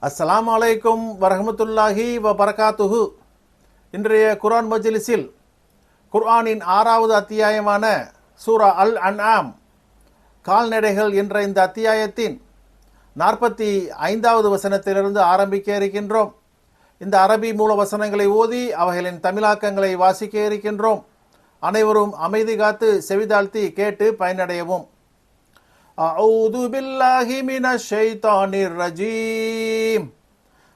அஸ்ஸலாமு அலைக்கும் வரஹ்மத்துல்லாஹி வபரகாத்துஹு. இன்றைய குர்ஆன் மஜ்லிஸில் குர்ஆனின் 6வது அத்தியாயமான சூரா அல் அன்ஆம் கால்நடைகள் என்ற இந்த அத்தியாயத்தின் 45வது வசனத்திலிருந்து ஆரம்பிக்க இருக்கின்றோம். இந்த அரபி மூல வசனங்களை ஓதி அவைகளின் தமிழாக்கங்களை வாசிக்க இருக்கின்றோம். அனைவரும் அமைதி காத்து செவிதாழ்த்தி கேட்டு பயனடையவும். அஊது பில்லாஹி மினஷ் ஷைத்தானிர் ரஜீம்.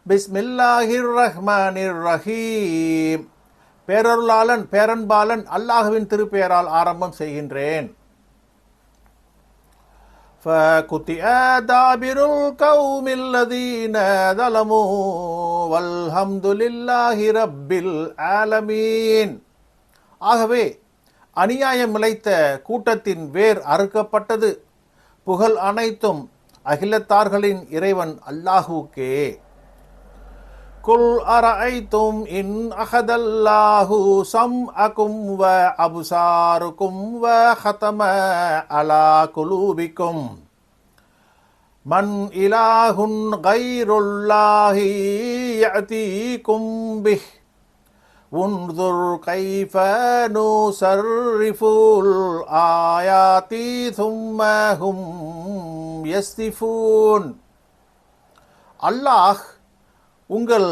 பிஸ்மில்லாஹிர் ரஹ்மானிர் ரஹீம். பேரருளாளன் பேரன்பாளன் அல்லாஹ்வின் திருப்பெயரால் ஆரம்பம் செய்கின்றேன். فَقُطِعَ دَابِرُ الْقَوْمِ الَّذِينَ ظَلَمُوا وَالْحَمْدُ لِلَّهِ رَبِّ الْعَالَمِينَ. ஆகவே அநியாயம் இழைத்த கூட்டத்தின் வேர் அறுக்கப்பட்டது. புகழ் அனைத்தும் அகிலத்தார்களின் இறைவன் அல்லாஹுக்கே. குல் அரஐத்தும் இன் அஹதல்லாஹு சம்அகும் வ அப்சாருக்கும் வ ஹதம அலா குலூபிக்கும் மன் இலாஹுன் கைருல்லாஹி யஅதீக்கும் பிஹ் உன்துர் கைஃப நுஸர்ரிஃபுல் ஆயாதி சும்ம ஹும் யஸ்திஃபூன். அல்லாஹ் உங்கள்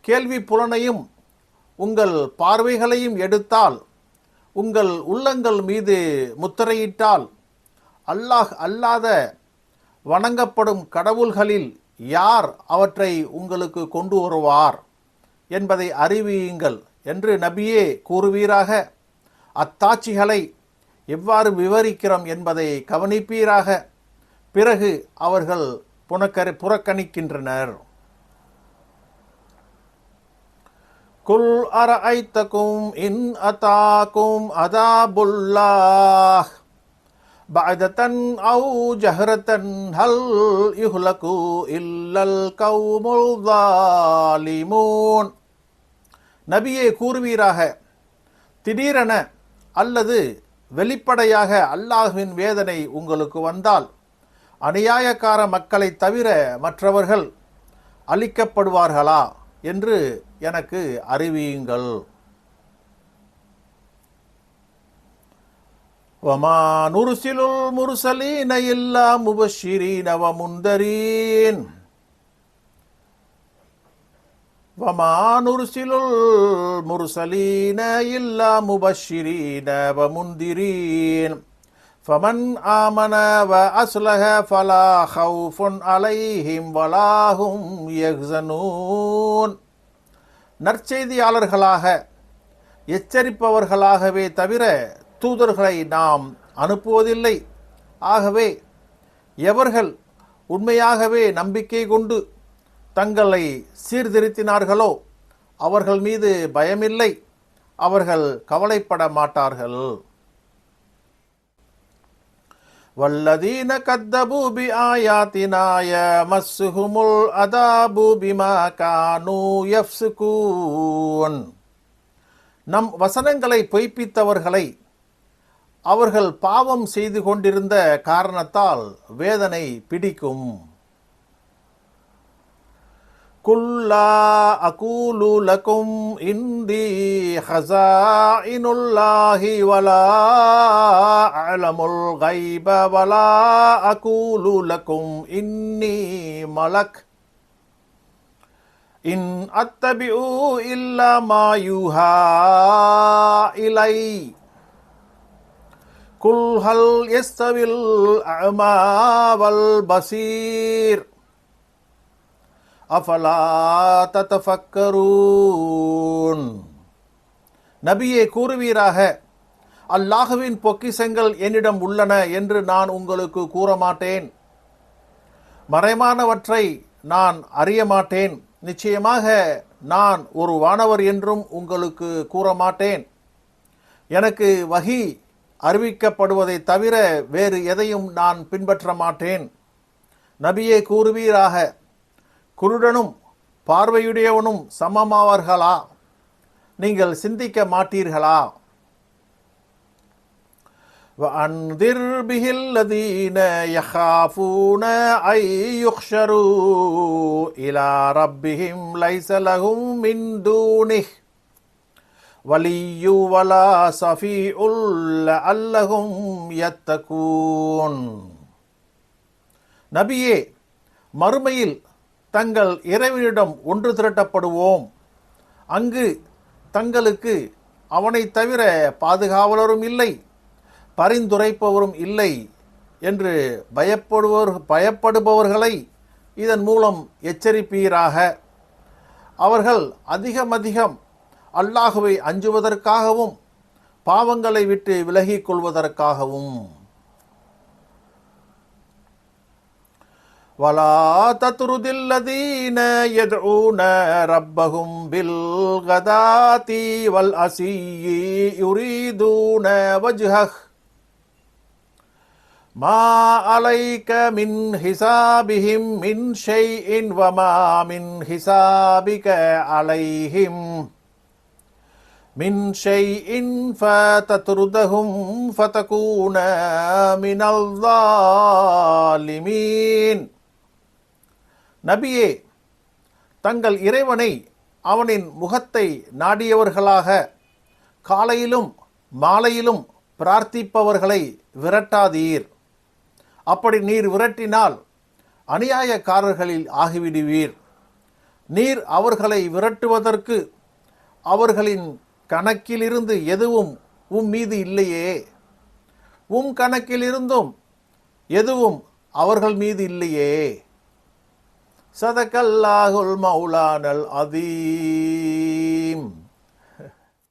கேள்வி புலனையும் உங்கள் பார்வைகளையும் எடுத்தால், உங்கள் உள்ளங்கள் மீது முத்திரையிட்டால், அல்லாஹ் அல்லாத வணங்கப்படும் கடவுள்களில் யார் அவற்றை உங்களுக்கு கொண்டு வருவார் என்பதை அறிவியுங்கள் என்று நபியே கூறுவீராக. அத்தாட்சிகளை எவ்வாறு விவரிக்கிறோம் என்பதை கவனிப்பீராக. பிறகு அவர்கள் புறக்கணிக்கின்றனர். குல் அரஐத்தகும் இன் அதாகும் அதாபுல்லாஹ் பஅதன் அவு ஜஹரத்தன் ஹல் யுஹ்லகு இல்லல் கௌமுல் ஸாலிமூன். நபியே கூறுவீராக, திடீரென அல்லது வெளிப்படையாக அல்லாஹ்வின் வேதனை உங்களுக்கு வந்தால் அநியாயக்கார மக்களை தவிர மற்றவர்கள் அழிக்கப்படுவார்களா என்று எனக்கு அறிவியுங்கள். வமா நுர்சிலுல் முர்சலீன இல்லா முபஷ்ஷிரீன வ முன்தரீன். வமா நுர்சிலுல் முர்சலீன இல்லா முபஷ்ஷிரீன வ முன்திரீன். ஃபமன் ஆமன வ அஸ்லஹ ஃபலா ஹவுஃபுன் அலைஹிம் வலா ஹும் யஹ்ஸனூன். நற்செய்தியாளர்களாக எச்சரிப்பவர்களாகவே தவிர தூதர்களை நாம் அனுப்புவதில்லை. ஆகவே எவர்கள் உண்மையாகவே நம்பிக்கை கொண்டு தங்களை சீர்திருத்தினார்களோ அவர்கள் மீது பயமில்லை, அவர்கள் கவலைப்பட மாட்டார்கள். வல்லதீன கத்தபு பி ஆயாத்தினா யமஸ்ஸுஹுமுல் அதாபு பிமா கானூ யஃப்ஸுகூன். நம் வசனங்களை பொய்ப்பித்தவர்களை அவர்கள் பாவம் செய்து கொண்டிருந்த காரணத்தால் வேதனை பிடிக்கும். குல்லா அகூலு லகும் இந்தி ஹஸாயினுல்லாஹி வலா அலமுல் கைப வலா அகூலு லகும் இன்னி மலக் இன் அத்தபிஉ இல்லா மா யூஹா இலை. குல் ஹல் யஸ்தவில் அமா வல் பசீர் அஃபலா ததஃபக்கரூன். நபியே கூறுவீராக, அல்லாஹ்வின் பொக்கிஷங்கள் என்னிடம் உள்ளன என்று நான் உங்களுக்கு கூற மாட்டேன். மறைமானவற்றை நான் அறிய மாட்டேன். நிச்சயமாக நான் ஒரு வானவர் என்றும் உங்களுக்கு கூற மாட்டேன். எனக்கு வஹி அறிவிக்கப்படுவதை தவிர வேறு எதையும் நான் பின்பற்ற மாட்டேன். நபியே கூறுவீராக, குருடனும் பார்வையுடையவனும் சமமாவார்களா? நீங்கள் சிந்திக்க மாட்டீர்களா? وأنذر به الذين يخافون أن يحشروا إلى ربهم ليس لهم من دونه ولي ولا صفيع لعلهم يتقون. நபியே, மறுமையில் தங்கள் இறைவனிடம் ஒன்று திரட்டப்படுவோம். அங்கு தங்களுக்கு அவனை தவிர பாதுகாவலரும் இல்லை, பரிந்துரைப்பவரும் இல்லை என்று பயப்படுபவர்களை இதன் மூலம் எச்சரிப்பீராக. அவர்கள் அதிகம் அல்லாஹுவை அஞ்சுவதற்காகவும் பாவங்களை விட்டு விலகிக் கொள்வதற்காகவும். வலா தத்ருதில்லதீன யதுஊன ரப்பஹும் பில் கதாதி வல் அஸீயி யுரீதுன வஜ்ஹஹ் மா அலைக மின் ஹிசாபிஹிம் மின் ஷைஇன் வமா மின் ஹிசாபிக அலைஹிம் மின் ஷைஇன் ஃபதத்ருதஹும் ஃபதகூன மினல் ஸாலிமீன். நபியே, தங்கள் இறைவனை அவனின் முகத்தை நாடியவர்களாக காலையிலும் மாலையிலும் பிரார்த்திப்பவர்களை விரட்டாதீர். அப்படி நீர் விரட்டினால் அநியாயக்காரர்களில் ஆகிவிடுவீர். நீர் அவர்களை விரட்டுவதற்கு அவர்களின் கணக்கிலிருந்து எதுவும் மீது இல்லையே, கணக்கிலிருந்தும் எதுவும் அவர்கள் மீது இல்லையே. சதகல்லாஹுல் மௌலானல் அதீம்.